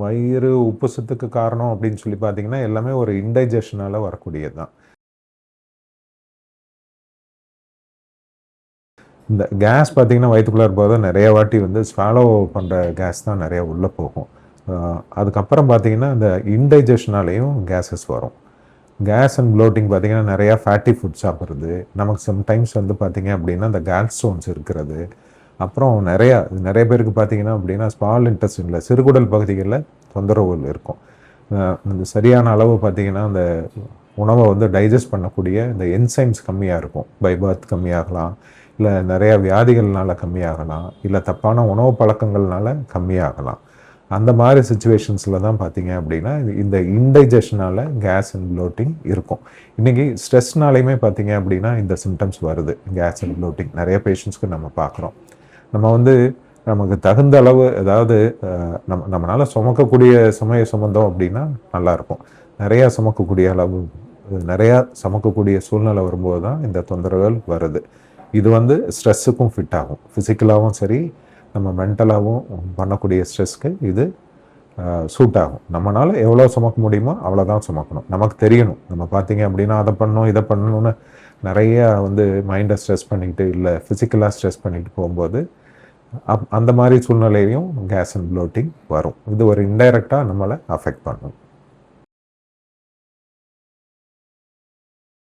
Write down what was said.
வயிறு உப்புசத்துக்கு காரணம் அப்படின்னு சொல்லி பார்த்தீங்கன்னா, எல்லாமே ஒரு இன்டைஜஷனால வரக்கூடியது தான். இந்த கேஸ் பார்த்தீங்கன்னா, வயித்துக்குள்ள இருக்கும்போது நெறைய வாட்டி வந்து ஸ்வாலோ பண்ற கேஸ் தான் நெறைய உள்ள போகும். அதுக்கப்புறம் பார்த்தீங்கன்னா, இந்த இன்டைஜஷனாலேயும் கேஸஸ் வரும். கேஸ் அண்ட் ப்ளோட்டிங் பார்த்தீங்கன்னா, நெறையா ஃபேட்டி ஃபுட் சாப்பிட்றது, நமக்கு சம்டைம்ஸ் வந்து பார்த்தீங்க அப்படின்னா, இந்த கேல் ஸ்டோன்ஸ் இருக்கிறது. அப்புறம் நெறைய பேருக்கு பார்த்தீங்கன்னா அப்படின்னா, ஸ்மால் இன்டெஸ்டைன்ல சிறுகுடல் பகுதிகள்ல தொந்தரவுகள் இருக்கும். இந்த சரியான அளவு பார்த்தீங்கன்னா, அந்த உணவ வந்து டைஜஸ்ட் பண்ணக்கூடிய இந்த என்சைம்ஸ் கம்மியா இருக்கும். பை பர்த் கம்மியாகலாம், இல்ல நெறைய வியாதிகள்னால கம்மியாகலாம், இல்ல தப்பான உணவு பழக்கங்கள்னால கம்மியாகலாம். அந்த மாரி சிச்சுவேஷன்ஸ்ல தான் பார்த்தீங்க அப்படின்னா, இந்த இன்டைஜஷனால கேஸ் அண்ட் ப்ளோட்டிங் இருக்கும். இன்னைக்கு ஸ்ட்ரெஸ்னாலயுமே பார்த்தீங்க அப்படின்னா, இந்த சிம்ப்டம்ஸ் வருது. கேஸ் அண்ட் ப்ளோட்டிங் நெறைய பேஷண்ட்ஸ்க்கு நம்ம பார்க்குறோம். நம்ம வந்து நமக்கு தகுந்த அளவு அதாவது நம்மளால சுமக்கக்கூடிய சுமைய சுமந்தோம் அப்படின்னா நல்லாயிருக்கும். நிறையா சுமக்கக்கூடிய அளவு நிறையா சுமக்கக்கூடிய சூழ்நிலை வரும்போது தான் இந்த தொந்தரவுகள் வருது. இது வந்து ஸ்ட்ரெஸ்ஸுக்கும் ஃபிட் ஆகும். ஃபிசிக்கலாகவும் சரி, நம்ம மென்டலாகவும் பண்ணக்கூடிய ஸ்ட்ரெஸ்க்கு இது சூட் ஆகும். நம்மளால எவ்வளோ சுமக்க முடியுமோ அவ்வளோதான் சுமக்கணும். நமக்கு தெரியணும். நம்ம பார்த்தீங்க அப்படின்னா அதை பண்ணணும் இதை பண்ணணும்னு நிறையா வந்து மைண்டை ஸ்ட்ரெஸ் பண்ணிக்கிட்டு இல்லை ஃபிசிக்கலாக ஸ்ட்ரெஸ் பண்ணிட்டு போகும்போது அந்த மாதிரி சூழ்நிலையிலையும் கேஸ் அண்ட் ப்ளோட்டிங் வரும். இது ஒரு இன்டைரக்டாக நம்மளை அஃபெக்ட் பண்ணும்.